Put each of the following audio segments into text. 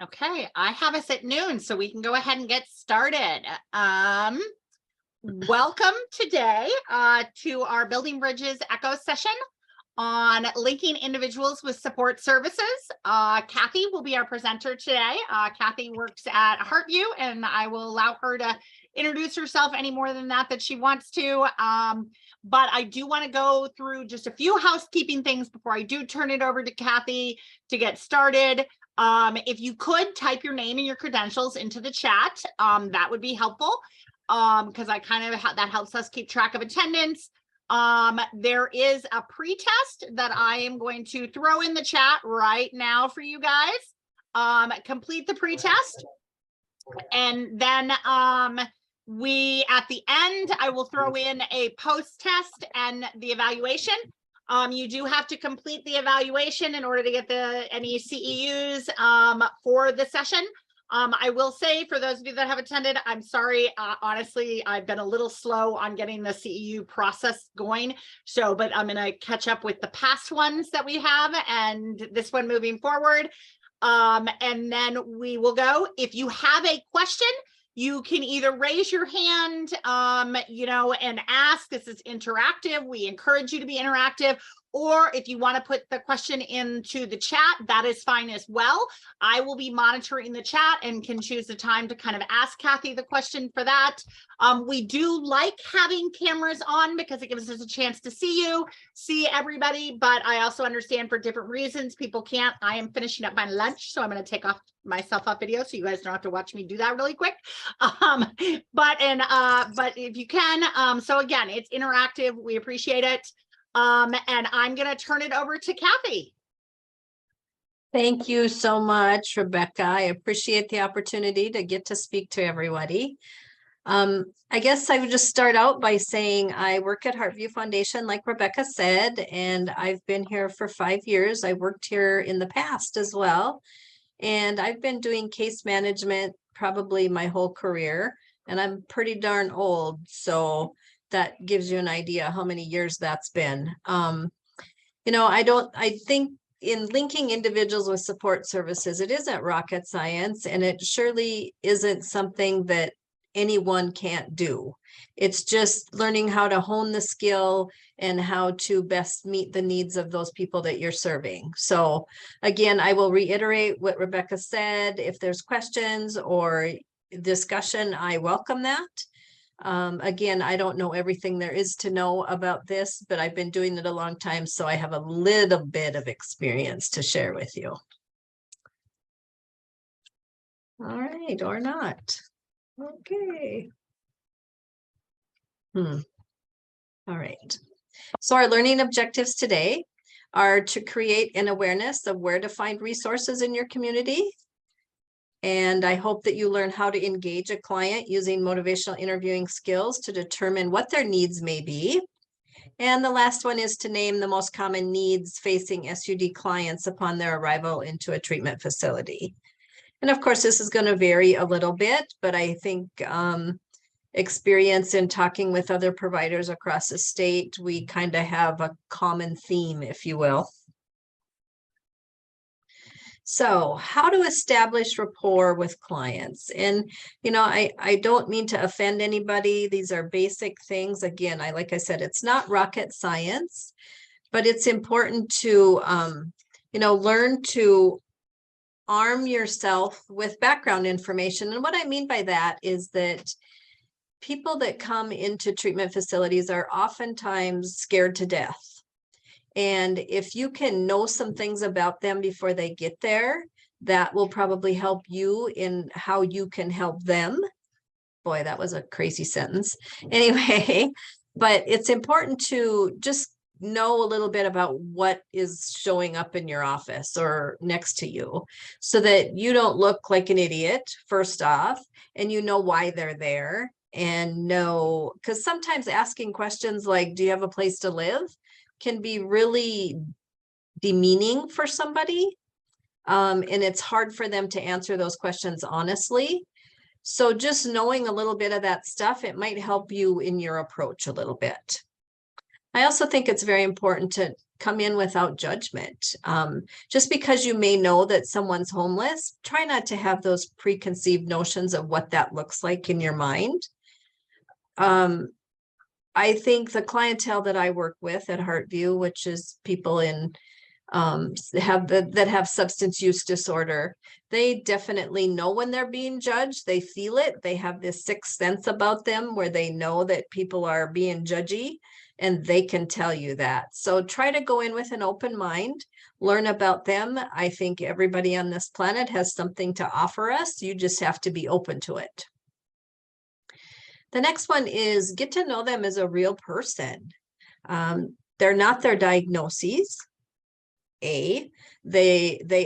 Okay, I have us at noon, so we can go ahead and get started. Welcome today to our Building Bridges Echo session on linking individuals with support services. Kathy will be our presenter today. Kathy works at Heartview, and I will allow her to introduce herself any more than that she wants to. But I do want to go through just a few housekeeping things before I do turn it over to Kathy to get started. If you could type your name and your credentials into the chat, that would be helpful, because I kind of that helps us keep track of attendance. There is a pre-test that I am going to throw in the chat right now for you guys. Complete the pre-test, and then we at the end I will throw in a post-test and the evaluation. You do have to complete the evaluation in order to get any CEUs for the session. I will say, for those of you that have attended, I'm sorry, honestly, I've been a little slow on getting the CEU process going. But I'm going to catch up with the past ones that we have and this one moving forward. And then we will go. If you have a question, you can either raise your hand, and ask. This is interactive. We encourage you to be interactive. Or if you want to put the question into the chat, that is fine as well. I will be monitoring the chat and can choose the time to kind of ask Kathy the question for that. We do like having cameras on because it gives us a chance to see everybody, but I also understand for different reasons people can't. I am finishing up my lunch, so I'm going to take off myself off video so you guys don't have to watch me do that really quick. But if you can, so again, it's interactive. We appreciate it. And I'm going to turn it over to Kathy. Thank you so much, Rebecca. I appreciate the opportunity to get to speak to everybody. I guess I would just start out by saying I work at Heartview Foundation, like Rebecca said, and I've been here for 5 years. I worked here in the past as well, and I've been doing case management probably my whole career, and I'm pretty darn old, so that gives you an idea how many years that's been. I think in linking individuals with support services, it isn't rocket science, and it surely isn't something that anyone can't do. It's just learning how to hone the skill and how to best meet the needs of those people that you're serving. So again, I will reiterate what Rebecca said. If there's questions or discussion, I welcome that. Again, I don't know everything there is to know about this, but I've been doing it a long time, so I have a little bit of experience to share with you. All right, or not. Okay. All right. So our learning objectives today are to create an awareness of where to find resources in your community. And I hope that you learn how to engage a client using motivational interviewing skills to determine what their needs may be. And the last one is to name the most common needs facing SUD clients upon their arrival into a treatment facility. And of course, this is going to vary a little bit, but I think experience in talking with other providers across the state, we kind of have a common theme, if you will. So how to establish rapport with clients. And, I don't mean to offend anybody. These are basic things. Again, like I said, it's not rocket science, but it's important to, learn to arm yourself with background information. And what I mean by that is that people that come into treatment facilities are oftentimes scared to death. And if you can know some things about them before they get there, that will probably help you in how you can help them. Boy, that was a crazy sentence. Anyway, but it's important to just know a little bit about what is showing up in your office or next to you so that you don't look like an idiot, first off, and you know why they're there. And know, because sometimes asking questions like, do you have a place to live, can be really demeaning for somebody. And it's hard for them to answer those questions honestly. So just knowing a little bit of that stuff, it might help you in your approach a little bit. I also think it's very important to come in without judgment. Just because you may know that someone's homeless, try not to have those preconceived notions of what that looks like in your mind. I think the clientele that I work with at Heartview, which is people in that have substance use disorder, they definitely know when they're being judged. They feel it. They have this sixth sense about them where they know that people are being judgy, and they can tell you that. So try to go in with an open mind, learn about them. I think everybody on this planet has something to offer us. You just have to be open to it. The next one is get to know them as a real person. They're not their diagnoses. They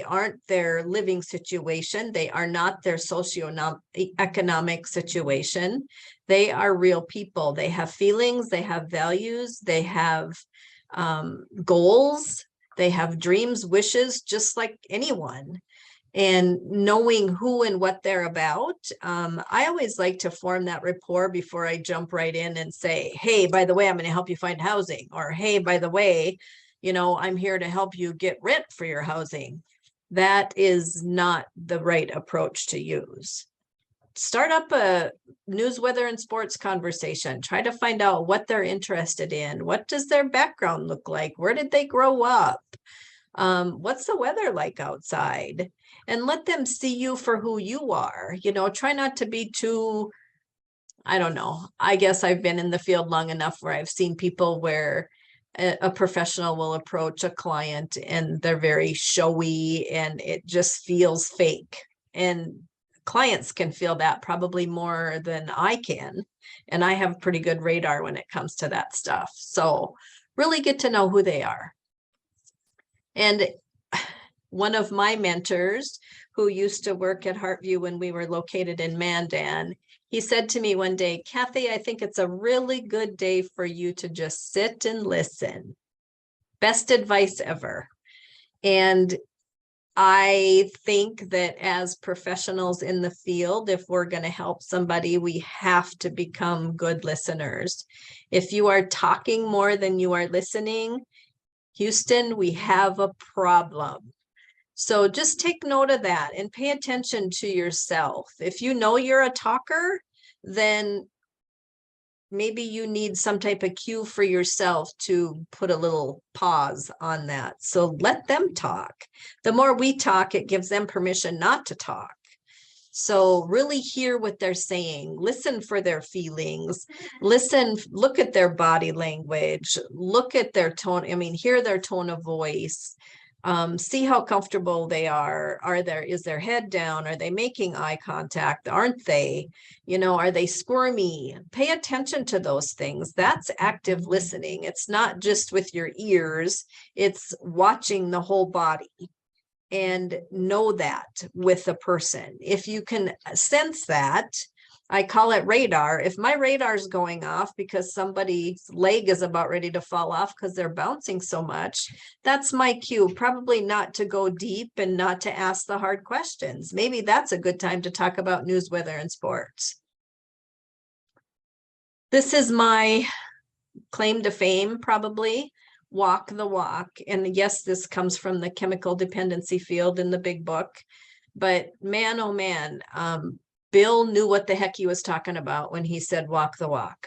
aren't their living situation. They are not their socioeconomic situation. They are real people. They have feelings, they have values, they have goals, they have dreams, wishes, just like anyone. And knowing who and what they're about. I always like to form that rapport before I jump right in and say, hey, by the way, I'm going to help you find housing, or hey, by the way, I'm here to help you get rent for your housing. That is not the right approach to use. Start up a news, weather, and sports conversation. Try to find out what they're interested in. What does their background look like? Where did they grow up? What's the weather like outside? And let them see you for who you are. Try not to be too, I don't know. I guess I've been in the field long enough where I've seen people where a professional will approach a client and they're very showy and it just feels fake. And clients can feel that probably more than I can. And I have pretty good radar when it comes to that stuff. So really get to know who they are. And one of my mentors who used to work at Heartview when we were located in Mandan, he said to me one day, Kathy, I think it's a really good day for you to just sit and listen. Best advice ever. And I think that as professionals in the field, if we're going to help somebody, we have to become good listeners. If you are talking more than you are listening, Houston, we have a problem. So just take note of that and pay attention to yourself. If you know you're a talker, then maybe you need some type of cue for yourself to put a little pause on that. So let them talk. The more we talk, it gives them permission not to talk. So really hear what they're saying, listen for their feelings, listen, look at their body language, look at their tone. Hear their tone of voice, see how comfortable they are. Is their head down? Are they making eye contact? Aren't they? Are they squirmy? Pay attention to those things. That's active listening. It's not just with your ears, it's watching the whole body. And know that with a person. If you can sense that, I call it radar. If my radar is going off because somebody's leg is about ready to fall off because they're bouncing so much, that's my cue, probably not to go deep and not to ask the hard questions. Maybe that's a good time to talk about news, weather, and sports. This is my claim to fame, probably. Walk the walk. And yes, this comes from the chemical dependency field in the big book, but man, oh man, Bill knew what the heck he was talking about when he said walk the walk.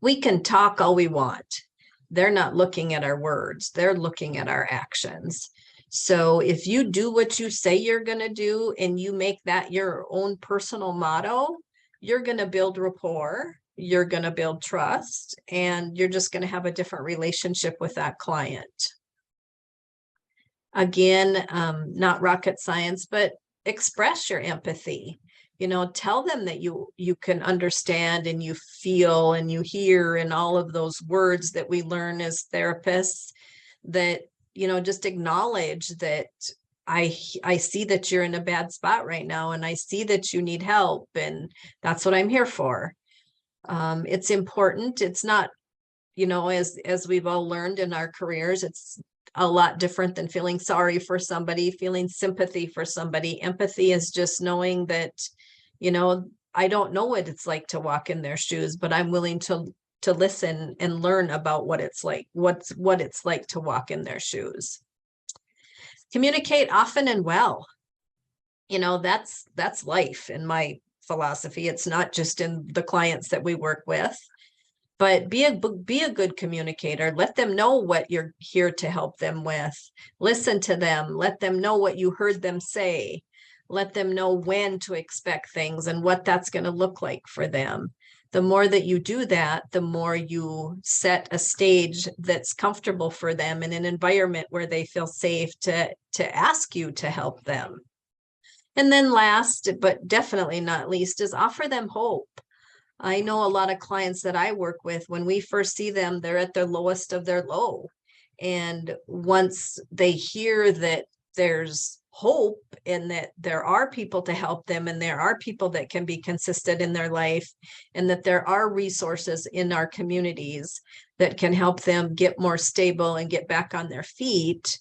We can talk all we want. They're not looking at our words. They're looking at our actions. So if you do what you say you're going to do and you make that your own personal motto, you're going to build rapport. You're going to build trust, and you're just going to have a different relationship with that client. Again, not rocket science, but express your empathy. Tell them that you can understand and you feel and you hear, and all of those words that we learn as therapists, that, just acknowledge that I see that you're in a bad spot right now, and I see that you need help, and that's what I'm here for. It's important. It's not, as we've all learned in our careers, it's a lot different than feeling sorry for somebody, feeling sympathy for somebody. Empathy is just knowing that, I don't know what it's like to walk in their shoes, but I'm willing to to listen and learn about what it's like, what it's like to walk in their shoes. Communicate often and well. That's life in my philosophy. It's not just in the clients that we work with, but be a good communicator. Let them know what you're here to help them with. Listen to them. Let them know what you heard them say. Let them know when to expect things and what that's going to look like for them. The more that you do that, the more you set a stage that's comfortable for them in an environment where they feel safe to ask you to help them. And then last, but definitely not least, is offer them hope. I know a lot of clients that I work with, when we first see them, they're at the lowest of their low. And once they hear that there's hope and that there are people to help them and there are people that can be consistent in their life and that there are resources in our communities that can help them get more stable and get back on their feet,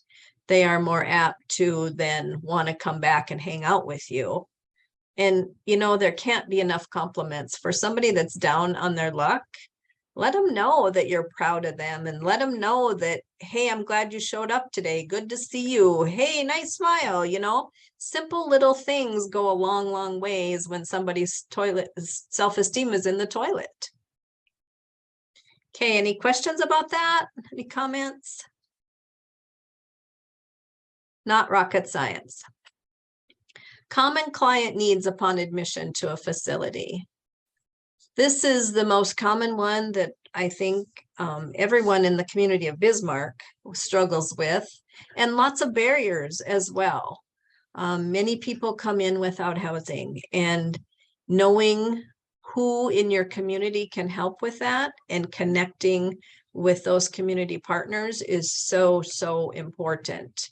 they are more apt to then want to come back and hang out with you. And, there can't be enough compliments for somebody that's down on their luck. Let them know that you're proud of them and let them know that, hey, I'm glad you showed up today. Good to see you. Hey, nice smile. Simple little things go a long, long ways when somebody's self-esteem is in the toilet. Okay, any questions about that? Any comments? Not rocket science. Common client needs upon admission to a facility. This is the most common one that I think everyone in the community of Bismarck struggles with, and lots of barriers as well. Many people come in without housing, and knowing who in your community can help with that and connecting with those community partners is so, so important.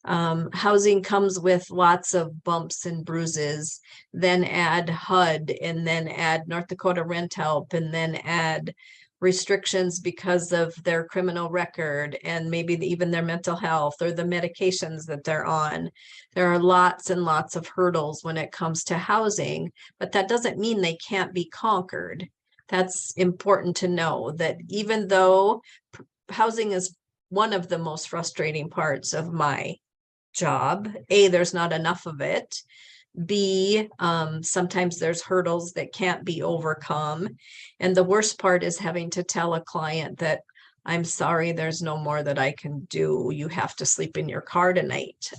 Housing comes with lots of bumps and bruises, then add HUD, and then add North Dakota Rent Help, and then add restrictions because of their criminal record and maybe even their mental health or the medications that they're on. There are lots and lots of hurdles when it comes to housing, but that doesn't mean they can't be conquered. That's important to know, that even though housing is one of the most frustrating parts of my job, A, there's not enough of it. B, sometimes there's hurdles that can't be overcome. And the worst part is having to tell a client that, I'm sorry, there's no more that I can do. You have to sleep in your car tonight.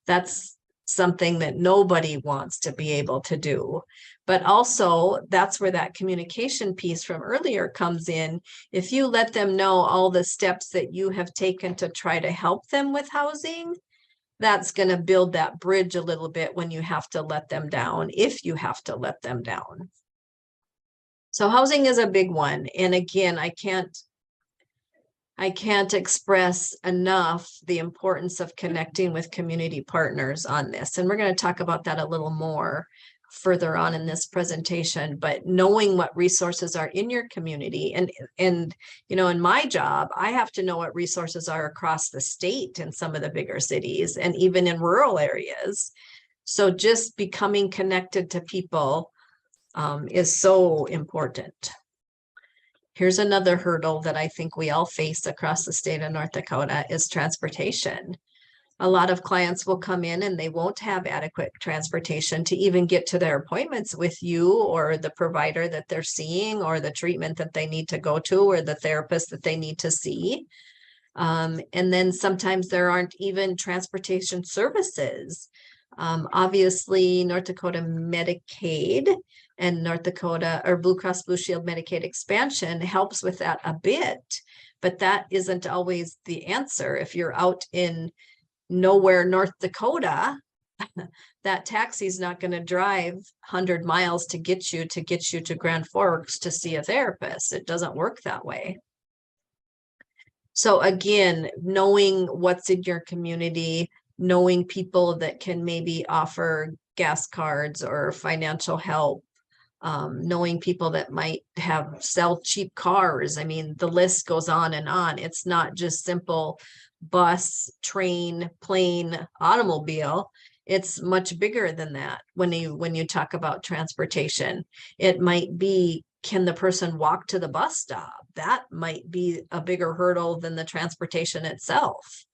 That's something that nobody wants to be able to do. But also, that's where that communication piece from earlier comes in. If you let them know all the steps that you have taken to try to help them with housing, that's going to build that bridge a little bit when you have to let them down, if you have to let them down. So housing is a big one. And again, I can't express enough the importance of connecting with community partners on this. And we're going to talk about that a little more further on in this presentation, but knowing what resources are in your community and in my job, I have to know what resources are across the state in some of the bigger cities and even in rural areas. So just becoming connected to people is so important. Here's another hurdle that I think we all face across the state of North Dakota is transportation. A lot of clients will come in and they won't have adequate transportation to even get to their appointments with you or the provider that they're seeing or the treatment that they need to go to or the therapist that they need to see. And then sometimes there aren't even transportation services. Obviously, North Dakota Medicaid and North Dakota or Blue Cross Blue Shield Medicaid expansion helps with that a bit, but that isn't always the answer. If you're out in nowhere North Dakota, that taxi is not going to drive 100 miles to get you to Grand Forks to see a therapist. It doesn't work that way. So again, knowing what's in your community, knowing people that can maybe offer gas cards or financial help, knowing people that might sell cheap cars. I mean, the list goes on and on. It's not just simple bus, train, plane, automobile. It's much bigger than that. When you talk about transportation, it might be, can the person walk to the bus stop? That might be a bigger hurdle than the transportation itself.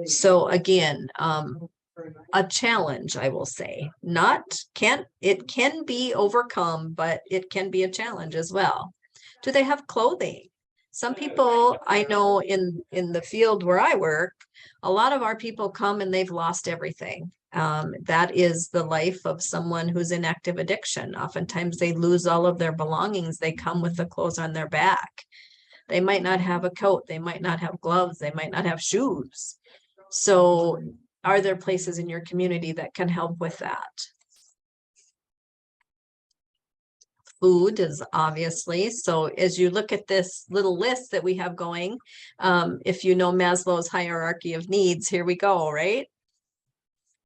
So again, a challenge, I will say. It can be overcome, but it can be a challenge as well. Do they have clothing? Some people I know in the field where I work, a lot of our people come and they've lost everything. That is the life of someone who's in active addiction. Oftentimes they lose all of their belongings. They come with the clothes on their back. They might not have a coat. They might not have gloves. They might not have shoes. So are there places in your community that can help with that? Food is obviously. So as you look at this little list that we have going, if you know Maslow's hierarchy of needs, here we go, right?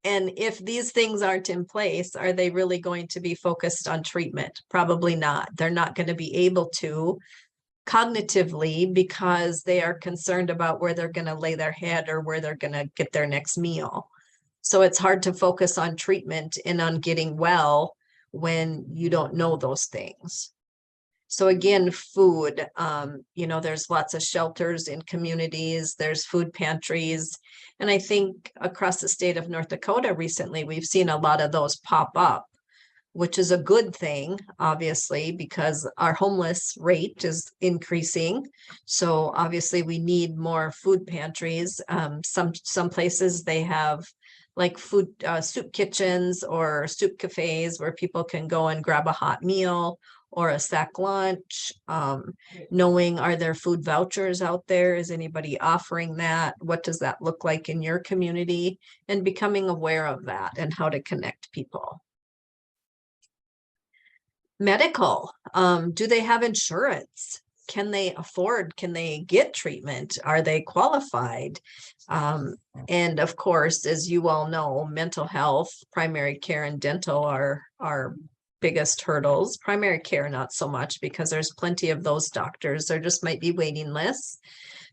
And if these things aren't in place, are they really going to be focused on treatment? Probably not. They're not going to be able to cognitively because they are concerned about where they're going to lay their head or where they're going to get their next meal. So it's hard to focus on treatment and on getting well when you don't know those things. So again, food, there's lots of shelters in communities, there's food pantries. And I think across the state of North Dakota recently, we've seen a lot of those pop up, which is a good thing, obviously, because our homeless rate is increasing. So obviously we need more food pantries. Some places they have like food soup kitchens or soup cafes where people can go and grab a hot meal or a sack lunch. Knowing, are there food vouchers out there? Is anybody offering that? What does that look like in your community? And becoming aware of that and how to connect people. Medical, do they have insurance? Can they afford, can they get treatment? Are they qualified? And of course, as you all know, mental health, primary care, and dental are our biggest hurdles. Primary care, not so much, because there's plenty of those doctors. There just might be waiting lists.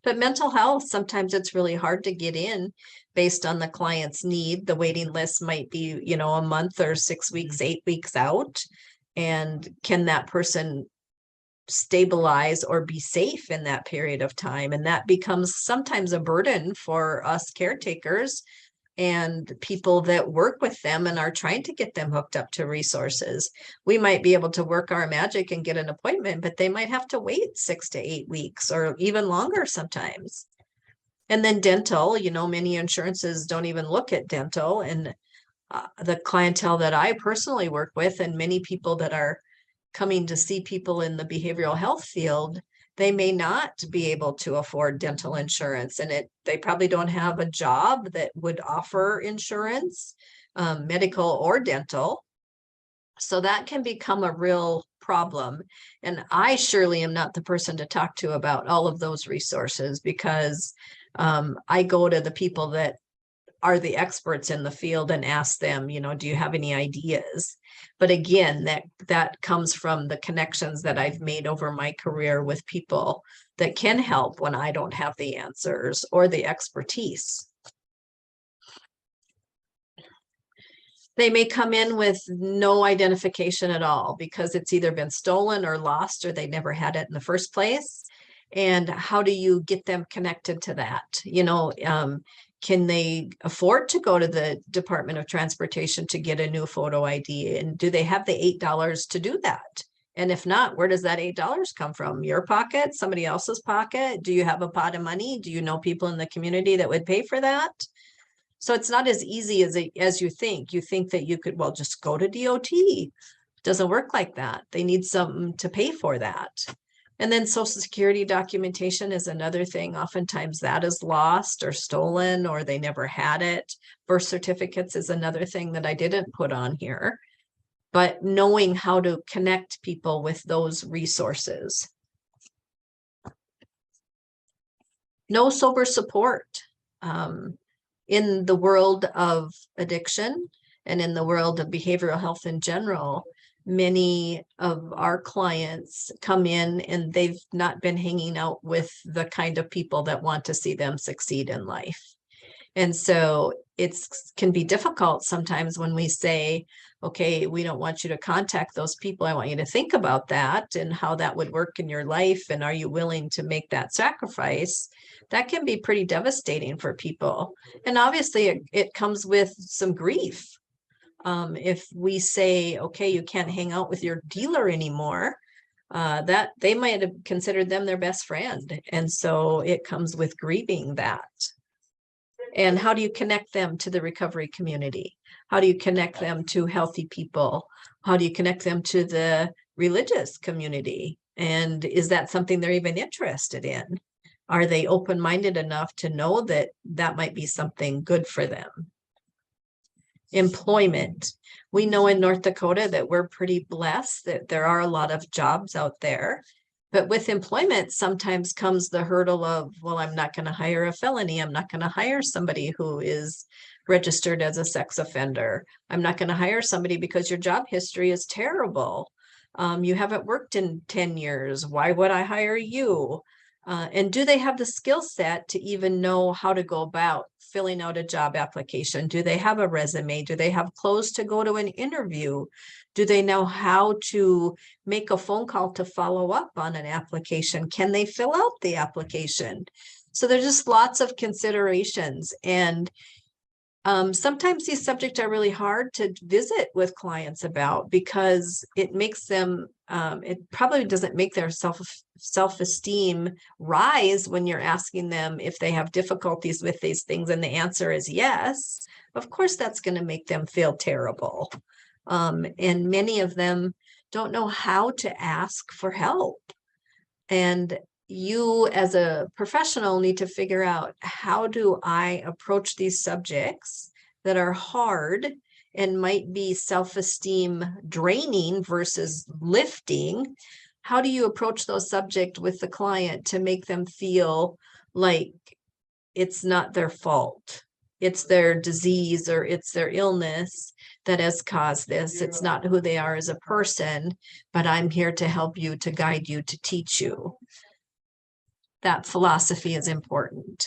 But mental health, sometimes it's really hard to get in based on the client's need. The waiting list might be, a month or 6 weeks, 8 weeks out. And can that person stabilize or be safe in that period of time? And that becomes sometimes a burden for us caretakers and people that work with them and are trying to get them hooked up to resources. We might be able to work our magic and get an appointment, but they might have to wait 6 to 8 weeks or even longer sometimes. And then dental, many insurances don't even look at dental. And the clientele that I personally work with and many people that are coming to see people in the behavioral health field, they may not be able to afford dental insurance, and they probably don't have a job that would offer insurance, medical or dental. So that can become a real problem. And I surely am not the person to talk to about all of those resources, because I go to the people that are the experts in the field and ask them, do you have any ideas? But again, that comes from the connections that I've made over my career with people that can help when I don't have the answers or the expertise. They may come in with no identification at all because it's either been stolen or lost, or they never had it in the first place. And how do you get them connected to that? Can they afford to go to the Department of Transportation to get a new photo ID? And do they have the $8 to do that? And if not, where does that $8 come from? Your pocket? Somebody else's pocket? Do you have a pot of money? Do you know people in the community that would pay for that? So it's not as easy as you think. You think that you could, just go to DOT. It doesn't work like that. They need something to pay for that. And then Social Security documentation is another thing. Oftentimes that is lost or stolen, or they never had it. Birth certificates is another thing that I didn't put on here. But knowing how to connect people with those resources. No sober support. In the world of addiction and in the world of behavioral health in general, many of our clients come in and they've not been hanging out with the kind of people that want to see them succeed in life. And so can be difficult sometimes when we say, okay, we don't want you to contact those people. I want you to think about that and how that would work in your life. And are you willing to make that sacrifice? That can be pretty devastating for people. And obviously it comes with some grief. If we say, okay, you can't hang out with your dealer anymore, that they might have considered them their best friend. And so it comes with grieving that. And how do you connect them to the recovery community? How do you connect them to healthy people? How do you connect them to the religious community? And is that something they're even interested in? Are they open-minded enough to know that that might be something good for them? Employment. We know in North Dakota that we're pretty blessed that there are a lot of jobs out there. But with employment, sometimes comes the hurdle of, well, I'm not going to hire a felony. I'm not going to hire somebody who is registered as a sex offender. I'm not going to hire somebody because your job history is terrible. You haven't worked in 10 years. Why would I hire you? And do they have the skill set to even know how to go about filling out a job application? Do they have a resume? Do they have clothes to go to an interview? Do they know how to make a phone call to follow up on an application? Can they fill out the application? So there's just lots of considerations. And sometimes these subjects are really hard to visit with clients about because it makes them, it probably doesn't make their self-esteem rise when you're asking them if they have difficulties with these things and the answer is yes. Of course, that's going to make them feel terrible. And many of them don't know how to ask for help. And you as a professional need to figure out, how do I approach these subjects that are hard and might be self-esteem draining versus lifting? How do you approach those subjects with the client to make them feel like it's not their fault? It's their disease or it's their illness that has caused this. It's not who they are as a person, but I'm here to help you, to guide you, to teach you. That philosophy is important.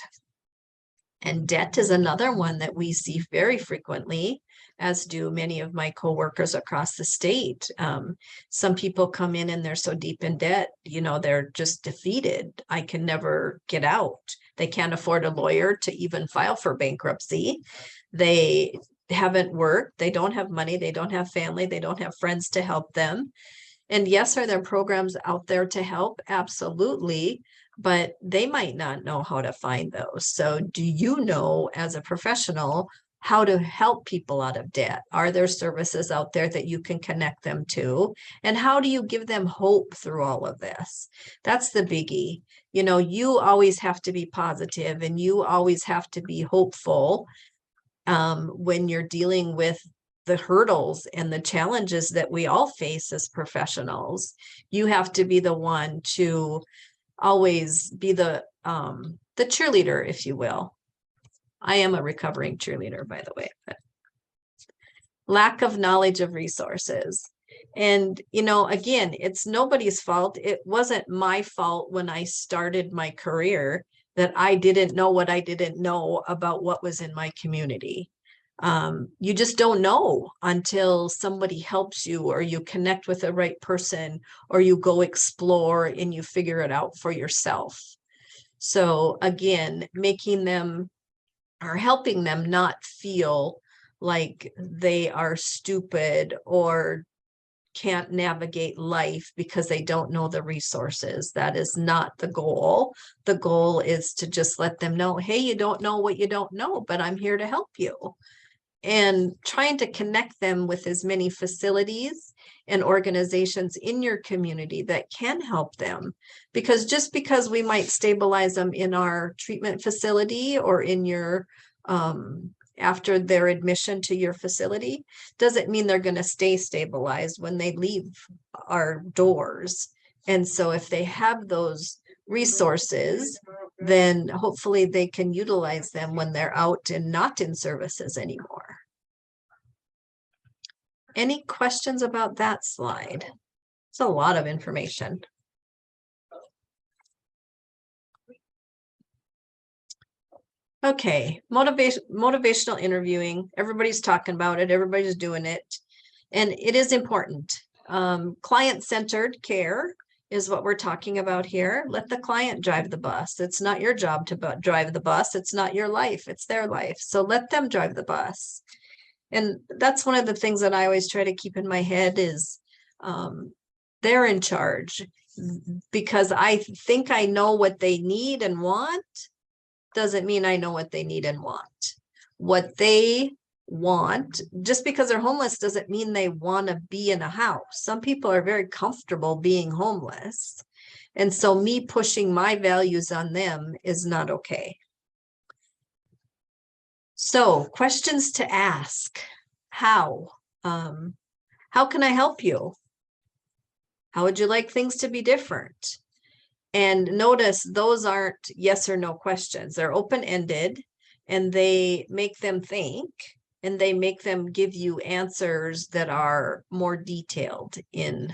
And debt is another one that we see very frequently, as do many of my coworkers across the state. Some people come in and they're so deep in debt, you know, they're just defeated. I can never get out. They can't afford a lawyer to even file for bankruptcy. They haven't worked. They don't have money. They don't have family. They don't have friends to help them. And yes, are there programs out there to help? Absolutely. But they might not know how to find those. So do you know, as a professional, how to help people out of debt? Are there services out there that you can connect them to? And how do you give them hope through all of this? That's the biggie. You know, you always have to be positive and you always have to be hopeful when you're dealing with the hurdles and the challenges that we all face as professionals. You have to be the one to always be the cheerleader, if you will. I am a recovering cheerleader, by the way. But lack of knowledge of resources. And, you know, again, it's nobody's fault. It wasn't my fault when I started my career that I didn't know what I didn't know about what was in my community. You just don't know until somebody helps you or you connect with the right person or you go explore and you figure it out for yourself. So again, making them or helping them not feel like they are stupid or can't navigate life because they don't know the resources. That is not the goal. The goal is to just let them know, hey, you don't know what you don't know, but I'm here to help you. And trying to connect them with as many facilities and organizations in your community that can help them. Because just because we might stabilize them in our treatment facility or in your after their admission to your facility, doesn't mean they're going to stay stabilized when they leave our doors. And so if they have those resources, then hopefully they can utilize them when they're out and not in services anymore. Any questions about that slide? It's a lot of information. Okay, motivational interviewing. Everybody's talking about it. Everybody's doing it. And it is important. Client-centered care is what we're talking about here. Let the client drive the bus. It's not your job to drive the bus. It's not your life. It's their life. So let them drive the bus. And that's one of the things that I always try to keep in my head is they're in charge, because I think I know what they need and want doesn't mean I know what they need and want. What they want, just because they're homeless doesn't mean they want to be in a house. Some people are very comfortable being homeless. And so me pushing my values on them is not okay. So questions to ask. How? How can I help you? How would you like things to be different? And notice those aren't yes or no questions. They're open-ended, and they make them think, and they make them give you answers that are more detailed in.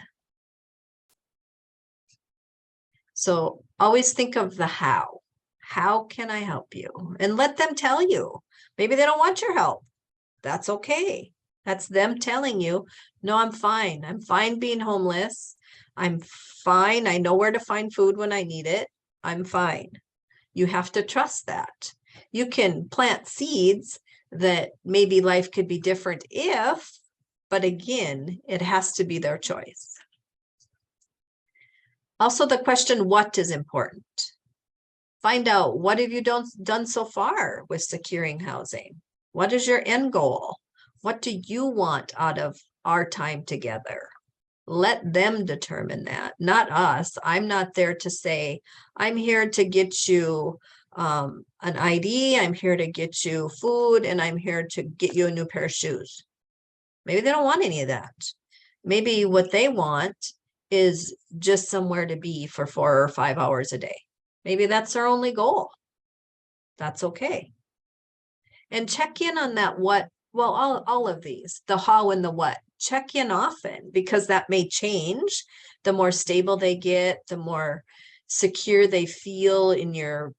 So always think of the how. How can I help you? And let them tell you. Maybe they don't want your help. That's okay. That's them telling you, no, I'm fine. I'm fine being homeless. I'm fine. I know where to find food when I need it. I'm fine. You have to trust that. You can plant seeds that maybe life could be different if, but again, it has to be their choice. Also, the question, what is important? Find out, what have you done so far with securing housing? What is your end goal? What do you want out of our time together? Let them determine that, not us. I'm not there to say, I'm here to get you an ID, I'm here to get you food, and I'm here to get you a new pair of shoes. Maybe they don't want any of that. Maybe what they want is just somewhere to be for 4 or 5 hours a day. Maybe that's their only goal. That's okay. And check in on that what, well, all of these, the how and the what. Check in often, because that may change. The more stable they get, the more secure they feel in your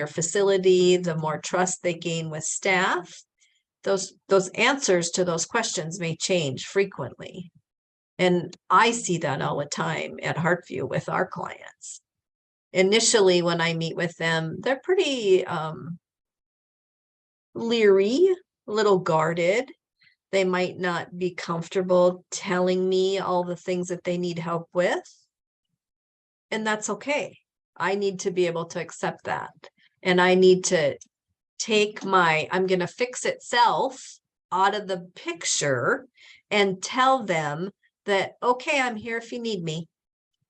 facility, the more trust they gain with staff. Those answers to those questions may change frequently. And I see that all the time at Heartview with our clients. Initially, when I meet with them, they're pretty leery, a little guarded. They might not be comfortable telling me all the things that they need help with. And that's okay. I need to be able to accept that. And I need to take my, I'm going to fix it self out of the picture and tell them that, okay, I'm here if you need me.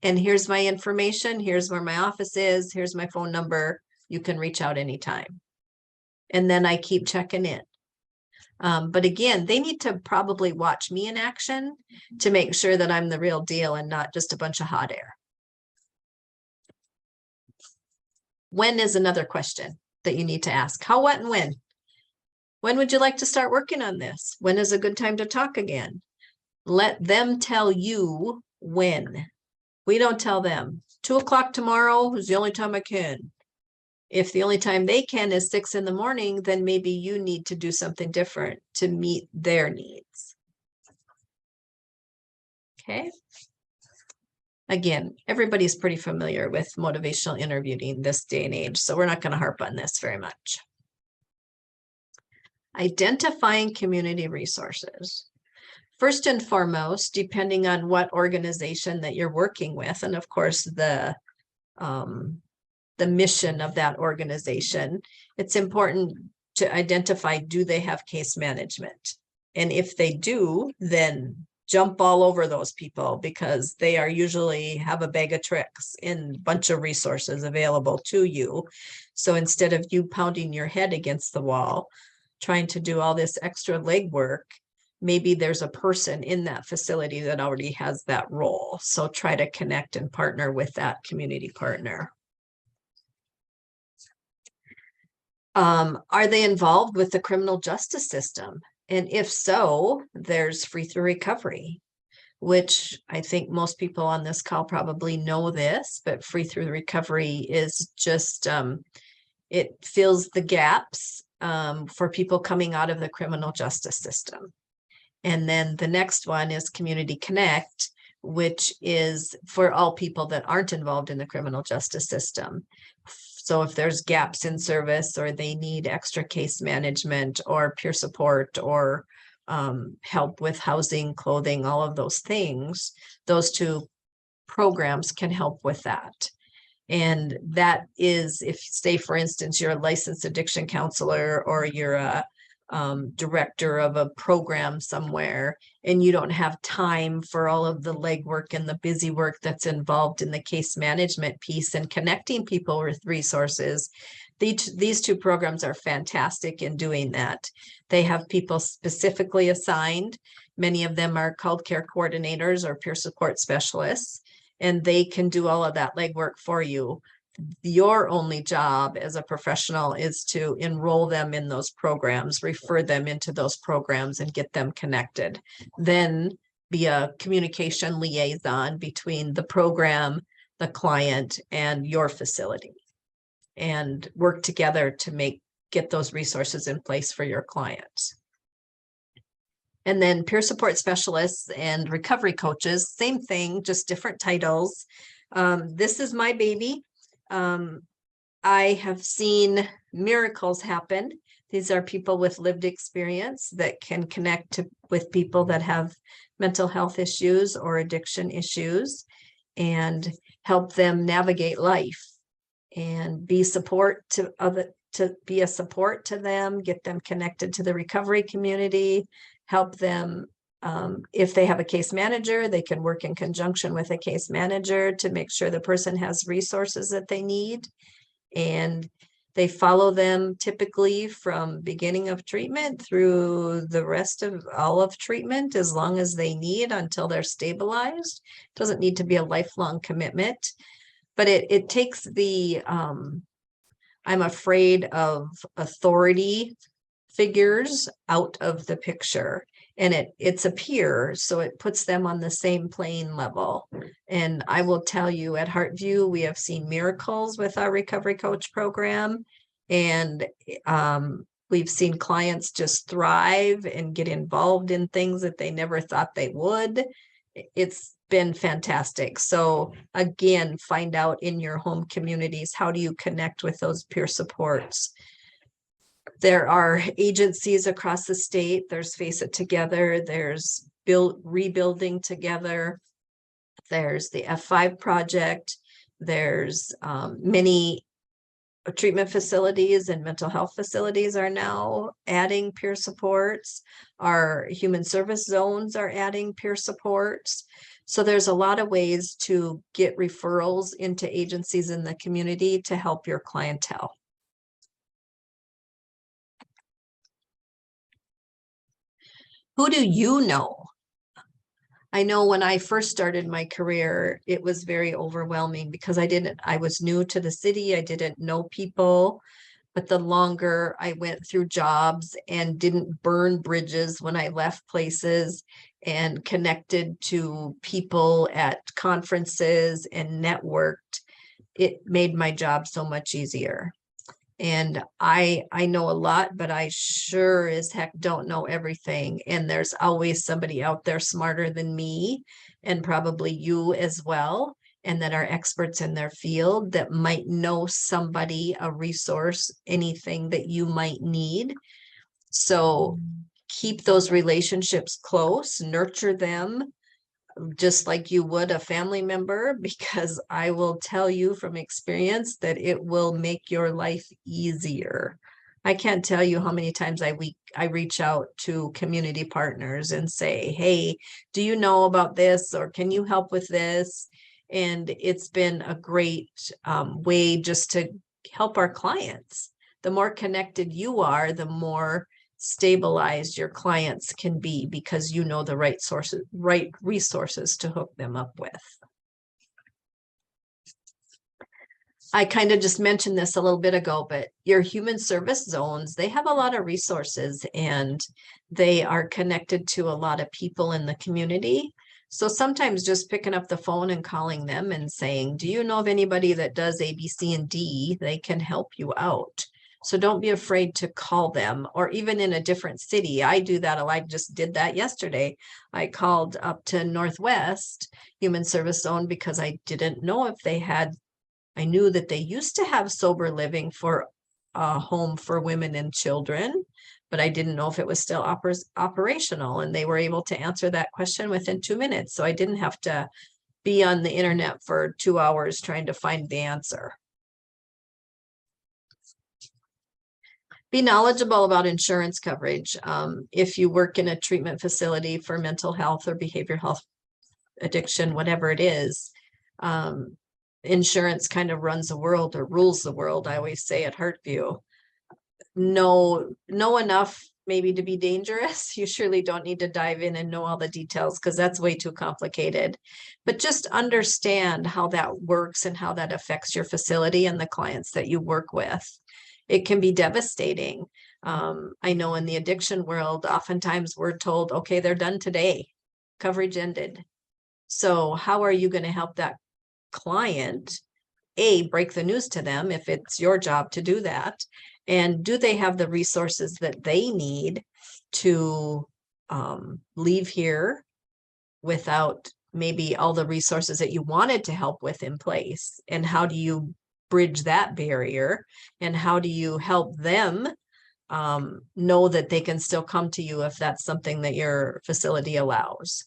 And here's my information. Here's where my office is. Here's my phone number. You can reach out anytime. And then I keep checking in. But again, they need to probably watch me in action to make sure that I'm the real deal and not just a bunch of hot air. When is another question that you need to ask. How, what, and when? When would you like to start working on this? When is a good time to talk again? Let them tell you when. We don't tell them 2 o'clock tomorrow is the only time I can. If the only time they can is 6 in the morning, then maybe you need to do something different to meet their needs. Okay. Again, everybody's pretty familiar with motivational interviewing this day and age, so we're not going to harp on this very much. Identifying community resources. First and foremost, depending on what organization that you're working with, and of course the mission of that organization, it's important to identify, do they have case management? And if they do, then jump all over those people, because they are usually have a bag of tricks and a bunch of resources available to you. So instead of you pounding your head against the wall, trying to do all this extra legwork, maybe there's a person in that facility that already has that role. So try to connect and partner with that community partner. Are they involved with the criminal justice system? And if so, there's free through recovery, which I think most people on this call probably know this, but free through recovery is just It fills the gaps for people coming out of the criminal justice system. And then the next one is Community Connect, which is for all people that aren't involved in the criminal justice system. So if there's gaps in service, or they need extra case management or peer support, or help with housing, clothing, all of those things, those two programs can help with that. And that is, if, say, for instance, you're a licensed addiction counselor, or you're a director of a program somewhere, and you don't have time for all of the legwork and the busy work that's involved in the case management piece and connecting people with resources, these two programs are fantastic in doing that. They have people specifically assigned. Many of them are called care coordinators or peer support specialists, and they can do all of that legwork for you. Your only job as a professional is to enroll them in those programs, refer them into those programs, and get them connected. Then be a communication liaison between the program, the client, and your facility, and work together to get those resources in place for your clients. And then peer support specialists and recovery coaches, same thing, just different titles. This is my baby. I have seen miracles happen. These are people with lived experience that can connect with people that have mental health issues or addiction issues, and help them navigate life and be a support to them, get them connected to the recovery community, help them. If they have a case manager, they can work in conjunction with a case manager to make sure the person has resources that they need. And they follow them typically from beginning of treatment through the rest of all of treatment, as long as they need, until they're stabilized. It doesn't need to be a lifelong commitment, but it takes the, I'm afraid of authority figures out of the picture. And it's a peer, so it puts them on the same plane level. And I will tell you, at Heartview, we have seen miracles with our recovery coach program. And we've seen clients just thrive and get involved in things that they never thought they would. It's been fantastic. So again, find out in your home communities, how do you connect with those peer supports? There are agencies across the state. There's Face It Together. There's Rebuilding Together. There's the F5 Project. There's many treatment facilities and mental health facilities are now adding peer supports. Our human service zones are adding peer supports. So there's a lot of ways to get referrals into agencies in the community to help your clientele. Who do you know? I know when I first started my career, it was very overwhelming because I was new to the city. I didn't know people, but the longer I went through jobs and didn't burn bridges when I left places, and connected to people at conferences and networked, it made my job so much easier. And I know a lot, but I sure as heck don't know everything. And there's always somebody out there smarter than me, and probably you as well, and that are experts in their field that might know somebody, a resource, anything that you might need. So keep those relationships close, nurture them, just like you would a family member, because I will tell you from experience that it will make your life easier. I can't tell you how many times I reach out to community partners and say, hey, do you know about this, or can you help with this? And it's been a great way just to help our clients. The more connected you are, the more stabilized your clients can be, because you know the right resources to hook them up with. I kind of just mentioned this a little bit ago, but your human service zones, they have a lot of resources, and they are connected to a lot of people in the community. So sometimes just picking up the phone and calling them and saying, do you know of anybody that does A, B, C, and D? They can help you out. So don't be afraid to call them, or even in a different city. I do that a lot. I just did that yesterday. I called up to Northwest Human Service Zone because I didn't know if they had, I knew that they used to have sober living for a home for women and children, but I didn't know if it was still operational, and they were able to answer that question within 2 minutes. So I didn't have to be on the internet for 2 hours trying to find the answer. Be knowledgeable about insurance coverage. If you work in a treatment facility for mental health or behavioral health, addiction, whatever it is, insurance kind of runs the world or rules the world. I always say at Heartview, know enough maybe to be dangerous. You surely don't need to dive in and know all the details because that's way too complicated. But just understand how that works and how that affects your facility and the clients that you work with. It can be devastating. I know in the addiction world, oftentimes we're told, okay, they're done today. Coverage ended. So how are you going to help that client, A, break the news to them if it's your job to do that? And do they have the resources that they need to leave here without maybe all the resources that you wanted to help with in place? And how do you bridge that barrier? And how do you help them know that they can still come to you if that's something that your facility allows?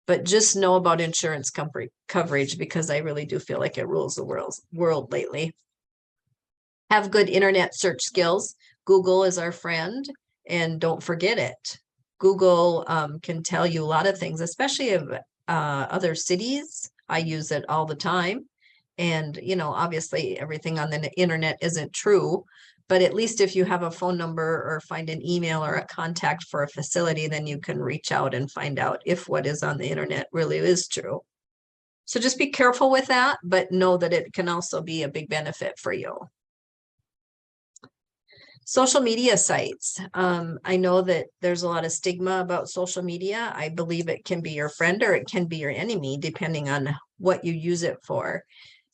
But just know about insurance coverage, because I really do feel like it rules the world lately. Have good internet search skills. Google is our friend, and don't forget it. Google can tell you a lot of things, especially of other cities. I use it all the time. And, you know, obviously everything on the internet isn't true, but at least if you have a phone number or find an email or a contact for a facility, then you can reach out and find out if what is on the internet really is true. So just be careful with that, but know that it can also be a big benefit for you. Social media sites. I know that there's a lot of stigma about social media. I believe it can be your friend or it can be your enemy, depending on what you use it for.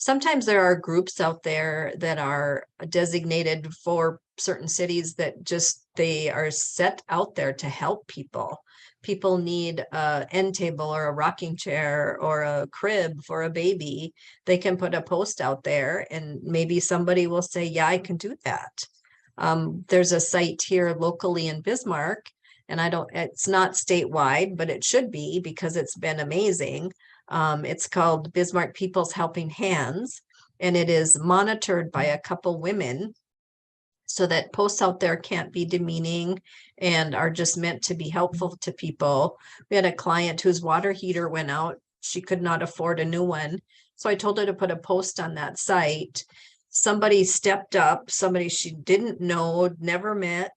Sometimes there are groups out there that are designated for certain cities that just, they are set out there to help people. People need an end table or a rocking chair or a crib for a baby. They can put a post out there and maybe somebody will say, yeah, I can do that. There's a site here locally in Bismarck, and it's not statewide, but it should be because it's been amazing. It's called Bismarck People's Helping Hands, and it is monitored by a couple women so that posts out there can't be demeaning and are just meant to be helpful to people. We had a client whose water heater went out. She could not afford a new one. So I told her to put a post on that site. Somebody stepped up, somebody she didn't know, never met,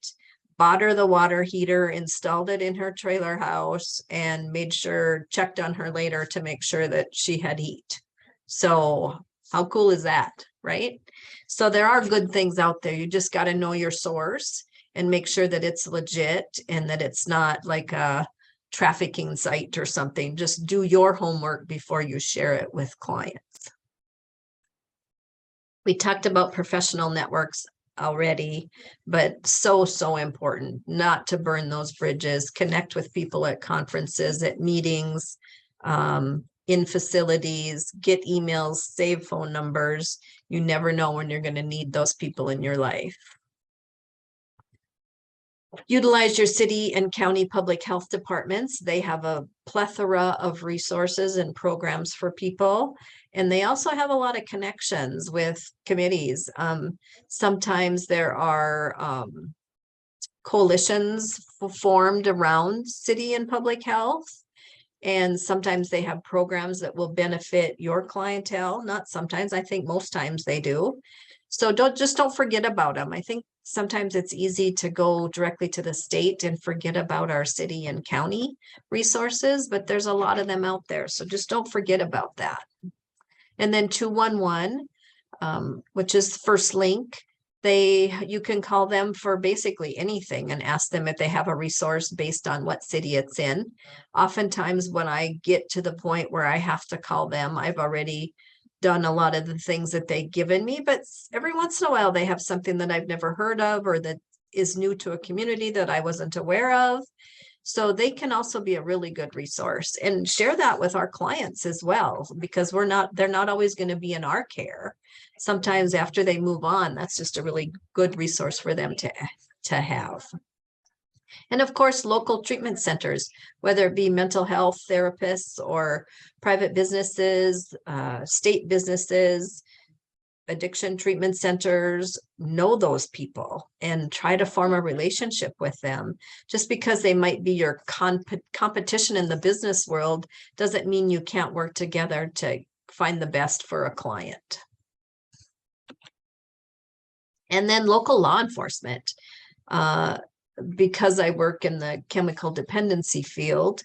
bought her the water heater, installed it in her trailer house, and made sure, checked on her later to make sure that she had heat. So how cool is that, right? So there are good things out there. You just got to know your source and make sure that it's legit and that it's not like a trafficking site or something. Just do your homework before you share it with clients. We talked about professional networks already, but so important not to burn those bridges. Connect with people at conferences, at meetings, in facilities, get emails, save phone numbers. You never know when you're going to need those people in your life. Utilize your city and county public health departments. They have a plethora of resources and programs for people. And they also have a lot of connections with committees. Sometimes there are coalitions formed around city and public health. And sometimes they have programs that will benefit your clientele. Not sometimes, I think most times they do. So don't forget about them. I think sometimes it's easy to go directly to the state and forget about our city and county resources, but there's a lot of them out there. So just don't forget about that. And then 211, which is First Link. You can call them for basically anything and ask them if they have a resource based on what city it's in. Oftentimes when I get to the point where I have to call them, I've already done a lot of the things that they've given me, but every once in a while they have something that I've never heard of or that is new to a community that I wasn't aware of. So they can also be a really good resource, and share that with our clients as well, because they're not always going to be in our care. Sometimes after they move on, that's just a really good resource for them to have. And of course, local treatment centers, whether it be mental health therapists or private businesses, state businesses, addiction treatment centers, know those people and try to form a relationship with them. Just because they might be your competition in the business world doesn't mean you can't work together to find the best for a client. And then local law enforcement. Because I work in the chemical dependency field,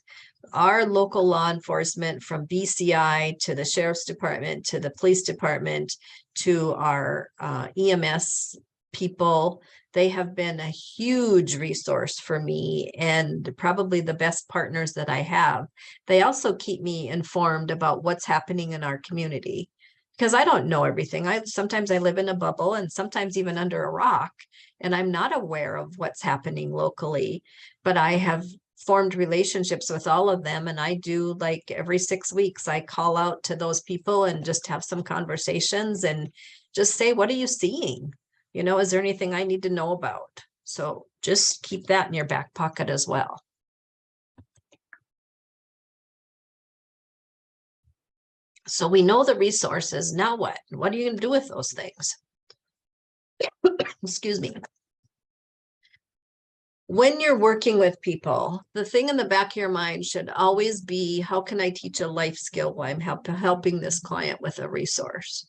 our local law enforcement, from BCI to the sheriff's department to the police department to our EMS people, they have been a huge resource for me and probably the best partners that I have. They also keep me informed about what's happening in our community, because I don't know everything. Sometimes I live in a bubble, and sometimes even under a rock, and I'm not aware of what's happening locally, but I have formed relationships with all of them. And I do, like, every 6 weeks, I call out to those people and just have some conversations and just say, what are you seeing? You know, is there anything I need to know about? So just keep that in your back pocket as well. So we know the resources. Now what? What are you going to do with those things? Excuse me. When you're working with people, the thing in the back of your mind should always be, how can I teach a life skill while I'm helping this client with a resource?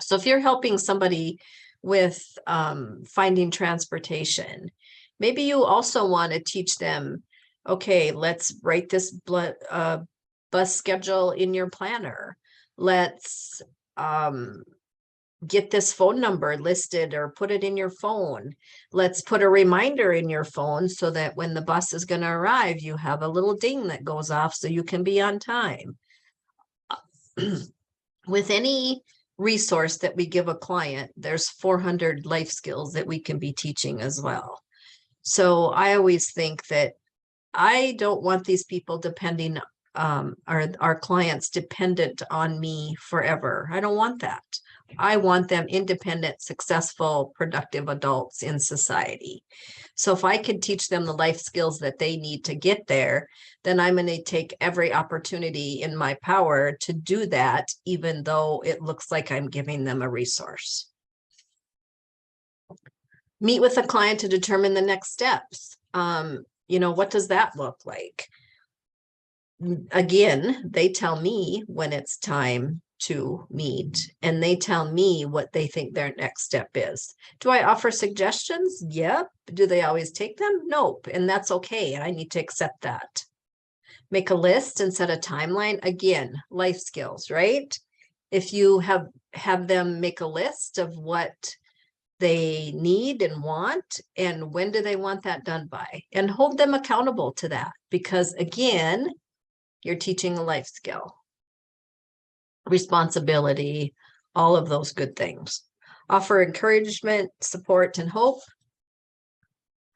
So if you're helping somebody with finding transportation, maybe you also want to teach them, okay, let's write this bus schedule in your planner. Let's get this phone number listed or put it in your phone. Let's put a reminder in your phone so that when the bus is going to arrive, you have a little ding that goes off so you can be on time. With any resource that we give a client, there's 400 life skills that we can be teaching as well. So I always think that I don't want these people depending our clients dependent on me forever. I don't want that. I want them independent, successful, productive adults in society. So if I can teach them the life skills that they need to get there, then I'm going to take every opportunity in my power to do that, even though it looks like I'm giving them a resource. Meet with the client to determine the next steps. You know, what does that look like? Again, they tell me when it's time to meet, and they tell me what they think their next step is. Do I offer suggestions? Yep. Do they always take them? Nope. And that's okay. And I need to accept that. Make a list and set a timeline. Again, life skills, right? If you have them make a list of what they need and want, and when do they want that done by, and hold them accountable to that, because again, you're teaching a life skill. Responsibility, all of those good things. Offer encouragement, support, and hope.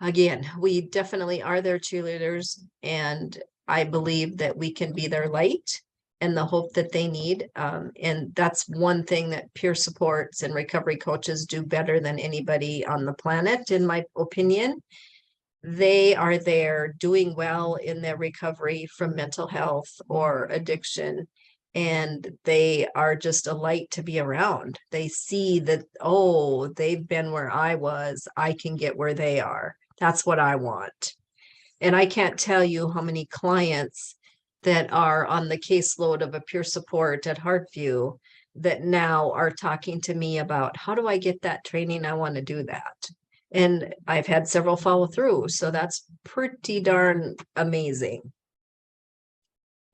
Again, we definitely are their cheerleaders, and I believe that we can be their light and the hope that they need. And that's one thing that peer supports and recovery coaches do better than anybody on the planet, in my opinion. They are there doing well in their recovery from mental health or addiction, and they are just a light to be around. They see that, oh, they've been where I was, I can get where they are. That's what I want. And I can't tell you how many clients that are on the caseload of a peer support at Heartview that now are talking to me about, how do I get that training? I want to do that. And I've had several follow through. So that's pretty darn amazing.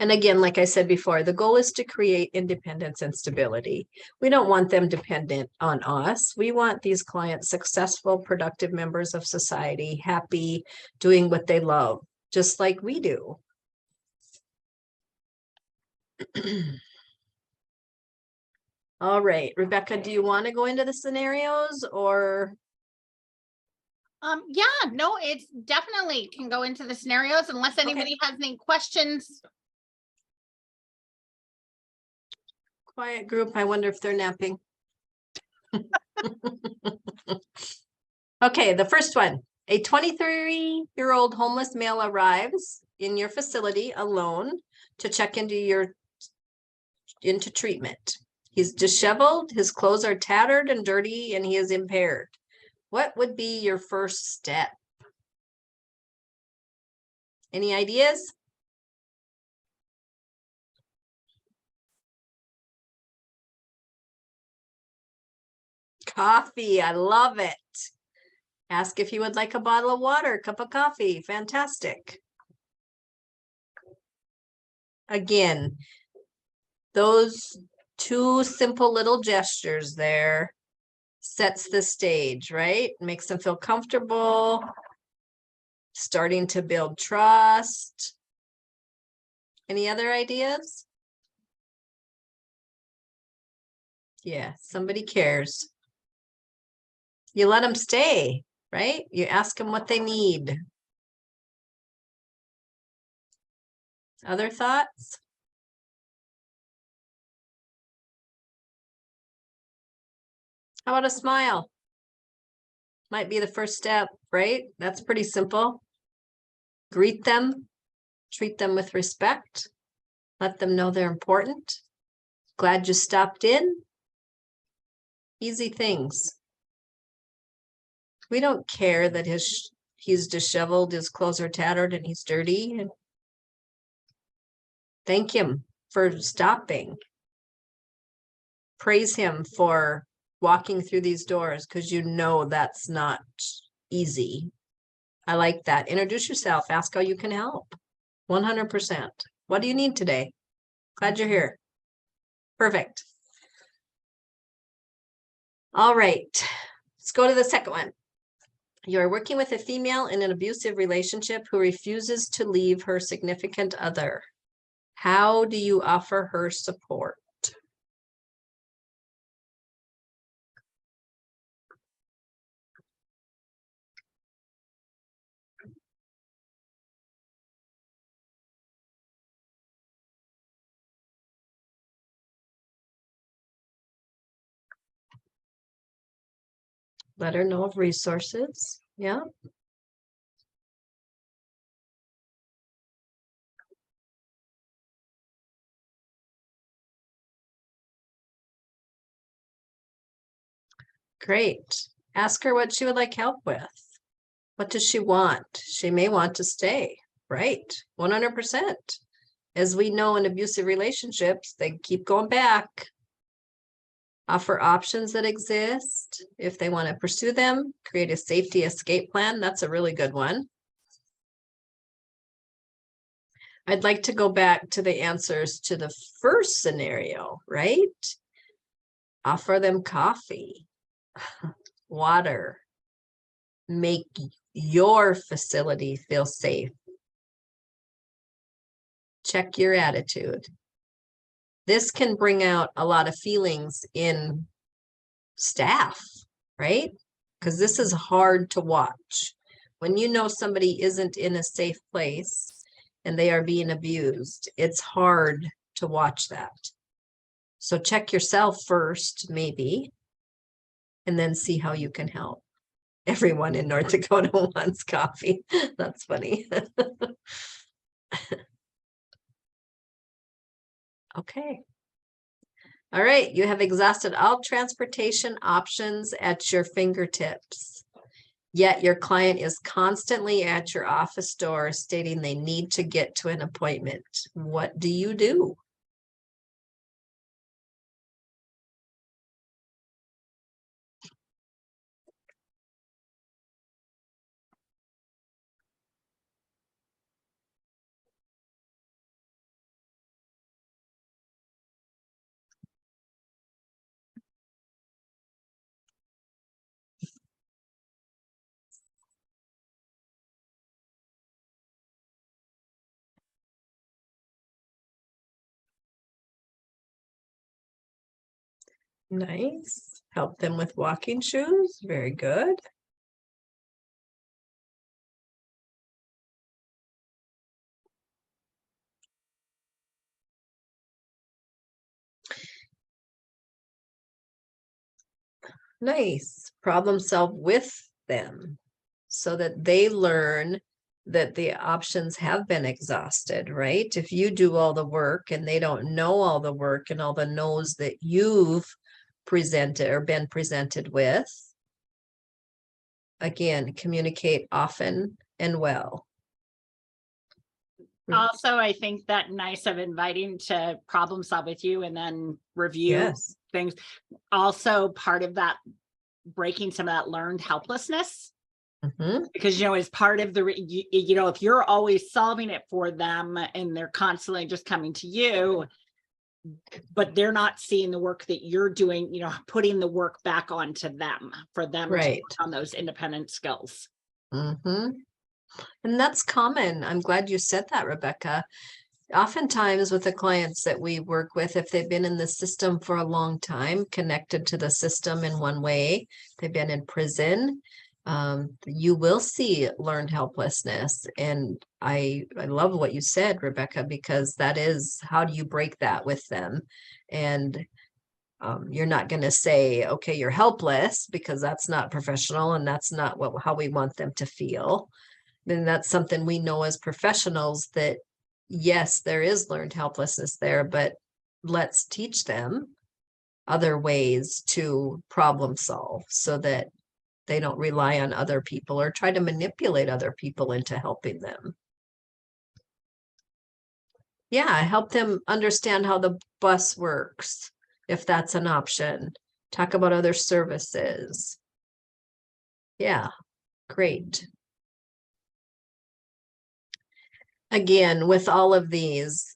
And again, like I said before, the goal is to create independence and stability. We don't want them dependent on us. We want these clients successful, productive members of society, happy, doing what they love, just like we do. All right, Rebecca, do you want to go into the scenarios or? Yeah, no, it's definitely can go into the scenarios unless anybody has any questions. Quiet group, I wonder if they're napping. Okay, the first one. A 23-year-old homeless male arrives in your facility alone to check into treatment. He's disheveled, his clothes are tattered and dirty, and he is impaired. What would be your first step? Any ideas? Coffee, I love it. Ask if he would like a bottle of water, a cup of coffee. Fantastic. Again, those two simple little gestures there sets the stage, right? Makes them feel comfortable, starting to build trust. Any other ideas? Yeah, somebody cares. You let them stay, right? You ask them what they need. Other thoughts? How about a smile? Might be the first step, right? That's pretty simple. Greet them, treat them with respect, let them know they're important. Glad you stopped in. Easy things. We don't care that he's disheveled, his clothes are tattered, and he's dirty. Thank him for stopping. Praise him for walking through these doors because you know that's not easy. I like that. Introduce yourself. Ask how you can help. 100%. What do you need today? Glad you're here. Perfect. All right. Let's go to the second one. You're working with a female in an abusive relationship who refuses to leave her significant other. How do you offer her support? Let her know of resources. Yeah. Great. Ask her what she would like help with. What does she want? She may want to stay, right? 100%. As we know in abusive relationships, they keep going back. Offer options that exist if they want to pursue them. Create a safety escape plan. That's a really good one. I'd like to go back to the answers to the first scenario, right? Offer them coffee, water, make your facility feel safe. Check your attitude. This can bring out a lot of feelings in staff, right? Because this is hard to watch. When you know somebody isn't in a safe place and they are being abused, it's hard to watch that. So check yourself first, maybe, and then see how you can help. Everyone in North Dakota wants coffee. That's funny. Okay. All right, you have exhausted all transportation options at your fingertips. Yet your client is constantly at your office door stating they need to get to an appointment. What do you do? Nice. Help them with walking shoes. Very good. Nice. Problem solve with them so that they learn that the options have been exhausted, right? If you do all the work and they don't know all the work and all the no's that you've presented or been presented with, again, communicate often and well. Also, I think that nice of inviting to problem solve with you and then review Yes. things. Also part of that, breaking some of that learned helplessness, Mhm. because, as part of the, if you're always solving it for them and they're constantly just coming to you, but they're not seeing the work that you're doing, putting the work back onto them for them to Right. work on those independent skills. Mm-hmm. And that's common. I'm glad you said that, Rebecca. Oftentimes with the clients that we work with, if they've been in the system for a long time, connected to the system in one way, they've been in prison, you will see learned helplessness. And I love what you said, Rebecca, because that is, how do you break that with them? And you're not going to say, okay, you're helpless, because that's not professional and that's not how we want them to feel. Then that's something we know as professionals, that yes, there is learned helplessness there, but let's teach them other ways to problem solve so that they don't rely on other people or try to manipulate other people into helping them. Yeah, help them understand how the bus works, if that's an option. Talk about other services. Yeah, great. Again, with all of these,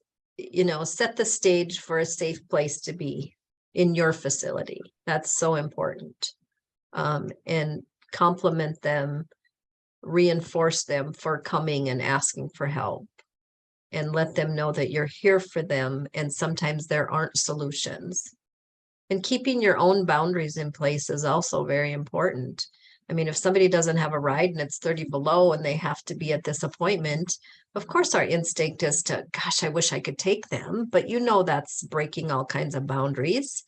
set the stage for a safe place to be in your facility. That's so important. And compliment them, reinforce them for coming and asking for help, and let them know that you're here for them. And sometimes there aren't solutions. And keeping your own boundaries in place is also very important. I mean, if somebody doesn't have a ride and it's 30 below and they have to be at this appointment, of course our instinct is to, gosh, I wish I could take them, but that's breaking all kinds of boundaries.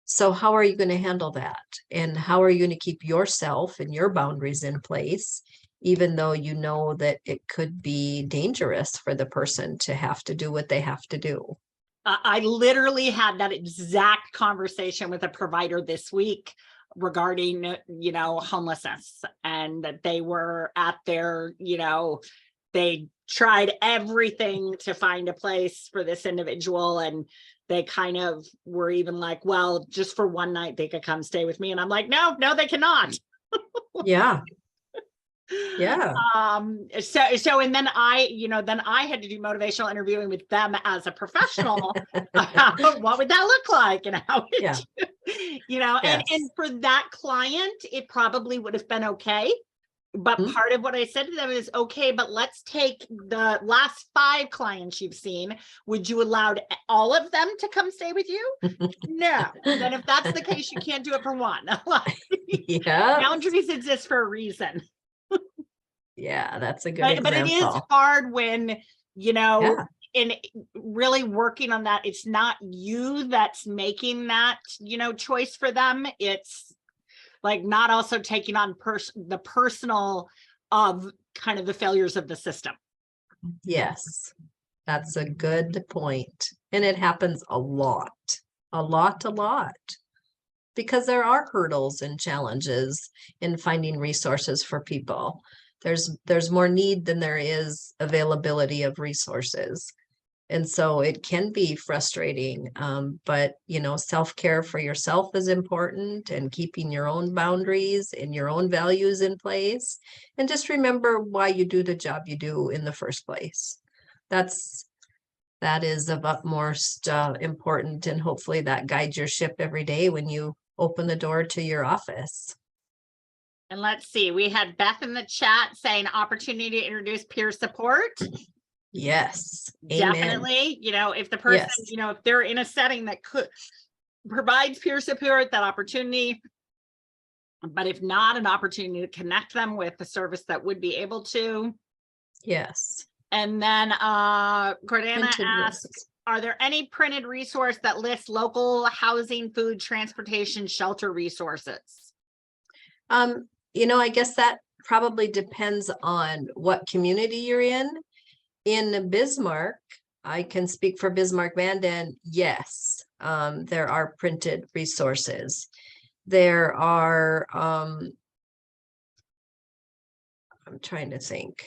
So how are you going to handle that? And how are you going to keep yourself and your boundaries in place, even though you know that it could be dangerous for the person to have to do what they have to do? I literally had that exact conversation with a provider this week regarding, homelessness, and that they were at their, they tried everything to find a place for this individual. And they kind of were even like, well, just for one night they could come stay with me. And I'm like, no, they cannot. Yeah. Yeah. So and then I had to do motivational interviewing with them as a professional. What would that look like? And how would Yeah. and Yes. for that client, it probably would have been okay. But Mhm. part of what I said to them is, okay, but let's take the last 5 clients you've seen. Would you allow all of them to come stay with you? No. Then if that's the case, you can't do it for one. Yeah. Boundaries exist for a reason. Yeah, that's a good But it is example. hard when, Yeah. in really working on that, it's not you that's making that, choice for them. It's like not also taking on the personal of kind of the failures of the system. Yes. That's a good point. And it happens a lot, a lot, because there are hurdles and challenges in finding resources for people. There's more need than there is availability of resources. And so it can be frustrating, but self-care for yourself is important, and keeping your own boundaries and your own values in place. And just remember why you do the job you do in the first place. That is of utmost important, and hopefully that guides your ship every day when you open the door to your office. And let's see, we had Beth in the chat saying opportunity to introduce peer support. Yes. Definitely, if the person, Yes. if they're in a setting that provides peer support, that opportunity. But if not, an opportunity to connect them with the service that would be able to. Yes. And then Gordana Printed asks, lists. are there any printed resource that lists local housing, food, transportation, shelter resources? You know, I guess that probably depends on what community you're in. In Bismarck, I can speak for Bismarck Mandan. Yes, there are printed resources. There are, I'm trying to think.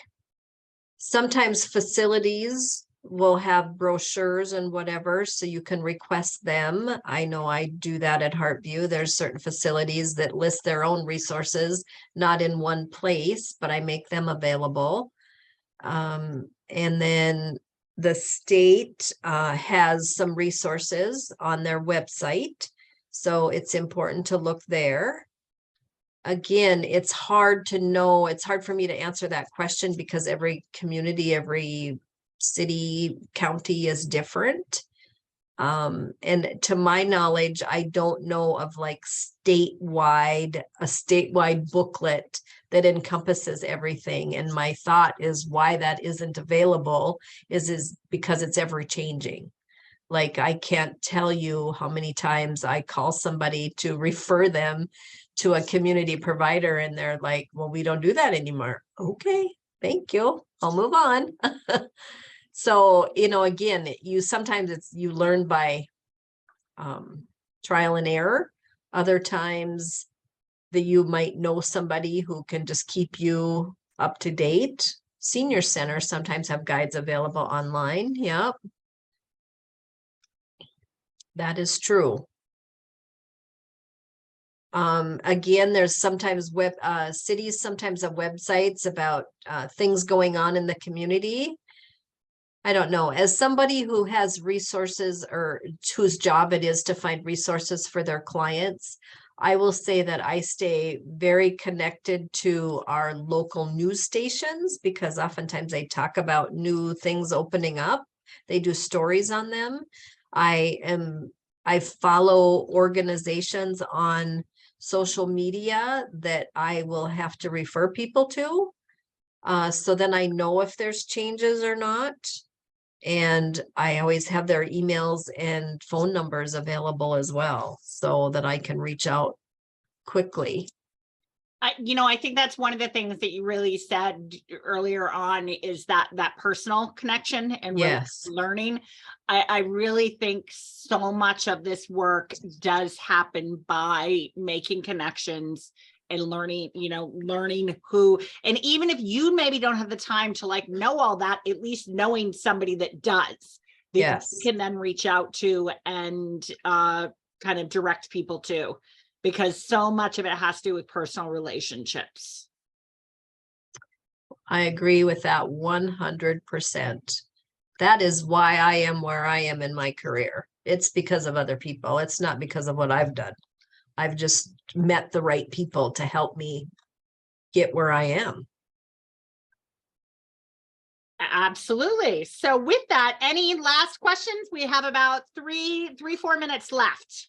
Sometimes facilities will have brochures and whatever, so you can request them. I know I do that at Heartview. There's certain facilities that list their own resources, not in one place, but I make them available. And then the state has some resources on their website, so it's important to look there. Again, it's hard to know, it's hard for me to answer that question because every community, every city, county is different. And to my knowledge, I don't know of like a statewide booklet that encompasses everything. And my thought is why that isn't available is because it's ever changing. Like, I can't tell you how many times I call somebody to refer them to a community provider and they're like, well, we don't do that anymore. Okay, thank you. I'll move on. So, you know, again, sometimes you learn by trial and error. Other times that you might know somebody who can just keep you up to date. Senior centers sometimes have guides available online. Yep. That is true. Again, there's sometimes cities sometimes have websites about things going on in the community. I don't know, as somebody who has resources or whose job it is to find resources for their clients, I will say that I stay very connected to our local news stations because oftentimes they talk about new things opening up. They do stories on them. I follow organizations on social media that I will have to refer people to. So then I know if there's changes or not. And I always have their emails and phone numbers available as well so that I can reach out quickly. I think that's one of the things that you really said earlier on is that personal connection and really Yes. learning. I really think so much of this work does happen by making connections and learning who, and even if you maybe don't have the time to like know all that, at least knowing somebody that does, that Yes. you can then reach out to and kind of direct people to. Because so much of it has to do with personal relationships. I agree with that 100%. That is why I am where I am in my career. It's because of other people. It's not because of what I've done. I've just met the right people to help me get where I am. Absolutely. So with that, any last questions? We have about 4 minutes left.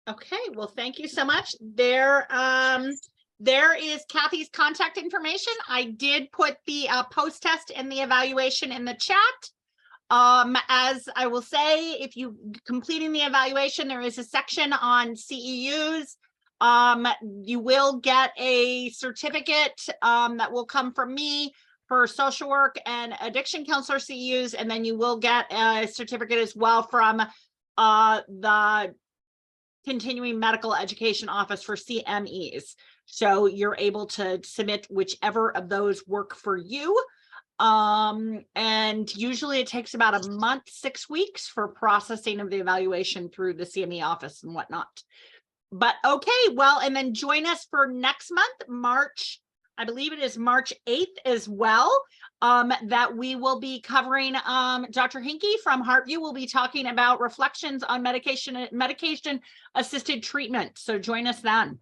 Okay, well, thank you so much. There is Kathy's contact information. I did put the post test and the evaluation in the chat. As I will say, if you completing the evaluation, there is a section on CEUs. You will get a certificate that will come from me for social work and addiction counselor CEUs, and then you will get a certificate as well from the continuing medical education office for CMEs. So you're able to submit whichever of those work for you. And usually it takes about a month, 6 weeks for processing of the evaluation through the CME office and whatnot. But okay, well, and then join us for next month, March, I believe it is March 8th as well, that we will be covering, Dr. Hinkie from Heartview will be talking about reflections on medication assisted treatment. So join us then.